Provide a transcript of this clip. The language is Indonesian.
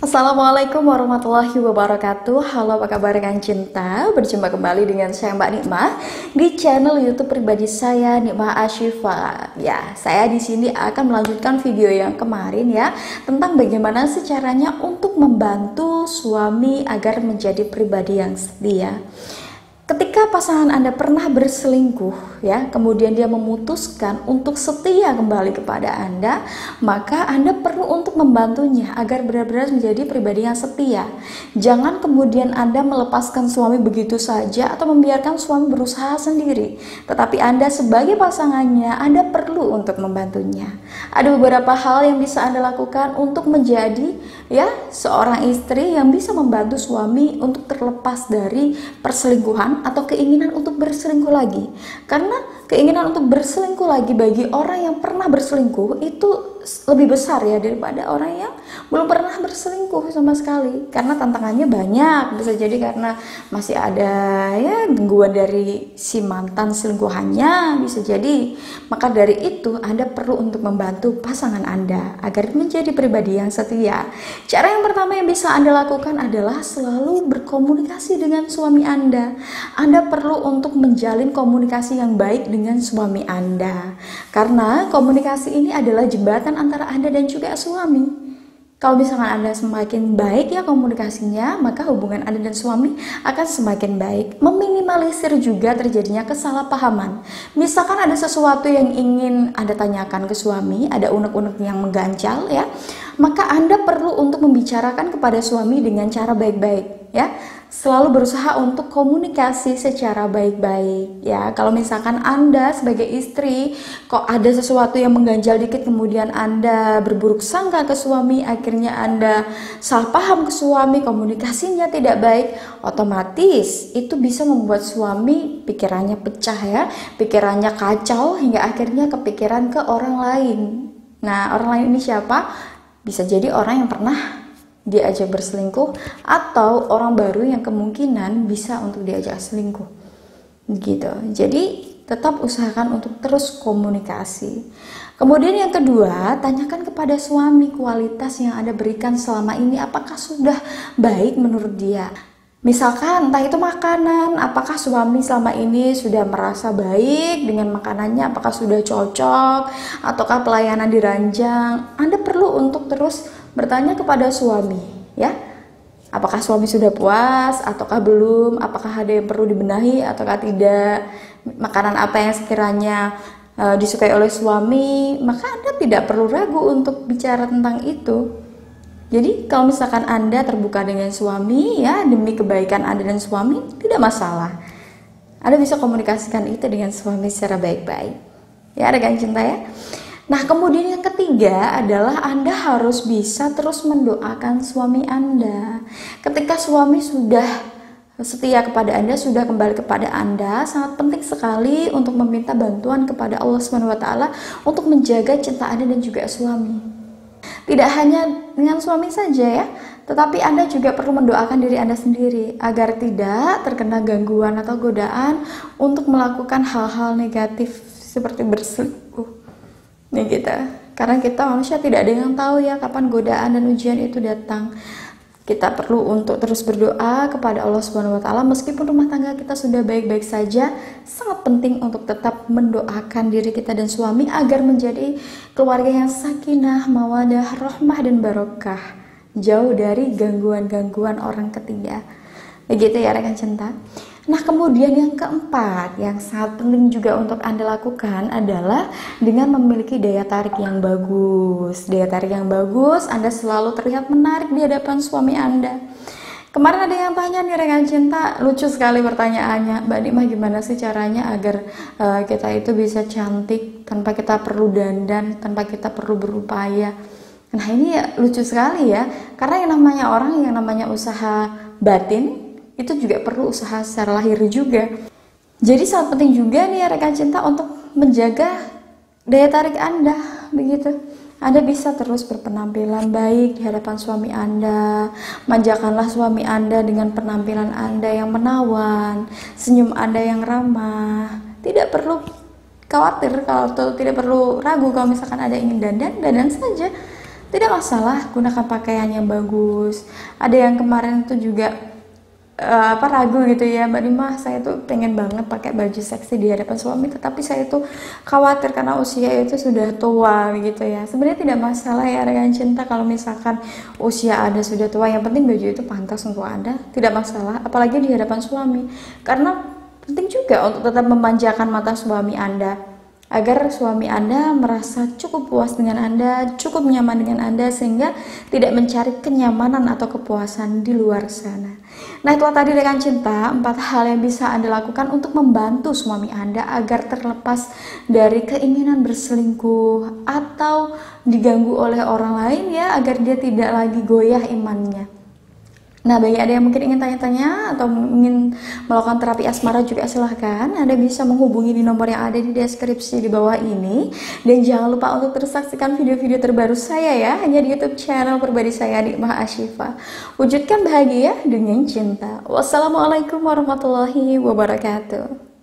Assalamualaikum warahmatullahi wabarakatuh. Halo, apa kabar rekan cinta? Berjumpa kembali dengan saya Mbak Nikmah di channel YouTube pribadi saya, Nikmah Ashifa. Ya, saya di sini akan melanjutkan video yang kemarin ya, tentang bagaimana sih caranya untuk membantu suami agar menjadi pribadi yang setia. Ketika pasangan Anda pernah berselingkuh ya, kemudian dia memutuskan untuk setia kembali kepada Anda, maka Anda perlu untuk membantunya agar benar-benar menjadi pribadi yang setia. Jangan kemudian Anda melepaskan suami begitu saja atau membiarkan suami berusaha sendiri. Tetapi Anda sebagai pasangannya, Anda perlu untuk membantunya. Ada beberapa hal yang bisa Anda lakukan untuk menjadi ya seorang istri yang bisa membantu suami untuk terlepas dari perselingkuhan atau keinginan untuk berselingkuh lagi. Karena keinginan untuk berselingkuh lagi bagi orang yang pernah berselingkuh itu lebih besar ya daripada orang yang belum pernah berselingkuh sama sekali. Karena tantangannya banyak, bisa jadi karena masih ada ya gangguan dari si mantan selingkuhannya, bisa jadi. Maka dari itu Anda perlu untuk membantu pasangan Anda agar menjadi pribadi yang setia. Cara yang pertama yang bisa Anda lakukan adalah selalu berkomunikasi dengan suami Anda. Anda perlu untuk menjalin komunikasi yang baik dengan suami Anda. Karena komunikasi ini adalah jembatan antara Anda dan juga suami. Kalau misalkan Anda semakin baik ya komunikasinya, maka hubungan Anda dan suami akan semakin baik. Meminimalisir juga terjadinya kesalahpahaman. Misalkan ada sesuatu yang ingin Anda tanyakan ke suami, ada unek-unek yang mengganjal ya, maka Anda perlu untuk membicarakan kepada suami dengan cara baik-baik ya. Selalu berusaha untuk komunikasi secara baik-baik ya. Kalau misalkan Anda sebagai istri kok ada sesuatu yang mengganjal dikit, kemudian Anda berburuk sangka ke suami, akhirnya Anda salah paham ke suami, komunikasinya tidak baik, otomatis itu bisa membuat suami pikirannya pecah ya, pikirannya kacau hingga akhirnya kepikiran ke orang lain. Nah, orang lain ini siapa? Bisa jadi orang yang pernah diajak berselingkuh atau orang baru yang kemungkinan bisa untuk diajak selingkuh gitu. Jadi tetap usahakan untuk terus komunikasi. Kemudian yang kedua, tanyakan kepada suami kualitas yang Anda berikan selama ini apakah sudah baik menurut dia. Misalkan entah itu makanan, apakah suami selama ini sudah merasa baik dengan makanannya, apakah sudah cocok, ataukah pelayanan diranjang. Anda perlu untuk terus bertanya kepada suami ya, apakah suami sudah puas ataukah belum, apakah ada yang perlu dibenahi ataukah tidak, makanan apa yang sekiranya disukai oleh suami, maka Anda tidak perlu ragu untuk bicara tentang itu. Jadi kalau misalkan Anda terbuka dengan suami ya, demi kebaikan Anda dan suami, tidak masalah. Anda bisa komunikasikan itu dengan suami secara baik-baik ya, rekan cinta ya. Nah, kemudian yang ketiga adalah Anda harus bisa terus mendoakan suami Anda. Ketika suami sudah setia kepada Anda, sudah kembali kepada Anda, sangat penting sekali untuk meminta bantuan kepada Allah SWT untuk menjaga cinta Anda dan juga suami. Tidak hanya dengan suami saja ya, tetapi Anda juga perlu mendoakan diri Anda sendiri agar tidak terkena gangguan atau godaan untuk melakukan hal-hal negatif seperti berselingkuh. Nih kita, karena kita manusia tidak ada yang tahu ya kapan godaan dan ujian itu datang. Kita perlu untuk terus berdoa kepada Allah SWT meskipun rumah tangga kita sudah baik-baik saja. Sangat penting untuk tetap mendoakan diri kita dan suami agar menjadi keluarga yang sakinah, mawadah, rahmah dan barokah, jauh dari gangguan-gangguan orang ketiga. Begitu ya rekan cinta. Nah, kemudian yang keempat yang sangat penting juga untuk Anda lakukan adalah dengan memiliki daya tarik yang bagus. Daya tarik yang bagus, Anda selalu terlihat menarik di hadapan suami Anda. Kemarin ada yang tanya nih rekan cinta, lucu sekali pertanyaannya, Mbak Nikmah gimana sih caranya agar kita itu bisa cantik tanpa kita perlu dandan, tanpa kita perlu berupaya. Nah, ini ya lucu sekali ya, karena yang namanya orang, yang namanya usaha batin itu juga perlu usaha secara lahir juga. Jadi sangat penting juga nih ya rekan cinta untuk menjaga daya tarik Anda begitu. Anda bisa terus berpenampilan baik di hadapan suami Anda. Manjakanlah suami Anda dengan penampilan Anda yang menawan, senyum Anda yang ramah. Tidak perlu khawatir kalau tidak perlu ragu kalau misalkan ada ingin dandan saja. tidak masalah, gunakan pakaian yang bagus. Ada yang kemarin tuh juga ragu gitu ya, Mbak Nima, saya tuh pengen banget pakai baju seksi di hadapan suami, tetapi saya tuh khawatir karena usia itu sudah tua gitu ya. Sebenarnya tidak masalah ya rekan cinta, kalau misalkan usia Anda sudah tua, yang penting baju itu pantas untuk Anda, tidak masalah, apalagi di hadapan suami, karena penting juga untuk tetap memanjakan mata suami Anda, agar suami Anda merasa cukup puas dengan Anda, cukup nyaman dengan Anda, sehingga tidak mencari kenyamanan atau kepuasan di luar sana. Nah, itulah tadi rekan cinta, 4 hal yang bisa Anda lakukan untuk membantu suami Anda agar terlepas dari keinginan berselingkuh atau diganggu oleh orang lain ya, agar dia tidak lagi goyah imannya. Nah, bagi ada yang mungkin ingin tanya-tanya atau ingin melakukan terapi asmara juga silahkan. Anda bisa menghubungi di nomor yang ada di deskripsi di bawah ini. Dan jangan lupa untuk terus saksikan video-video terbaru saya ya, hanya di YouTube channel pribadi saya, Nikmah Ashifa. Wujudkan bahagia dengan cinta. Wassalamualaikum warahmatullahi wabarakatuh.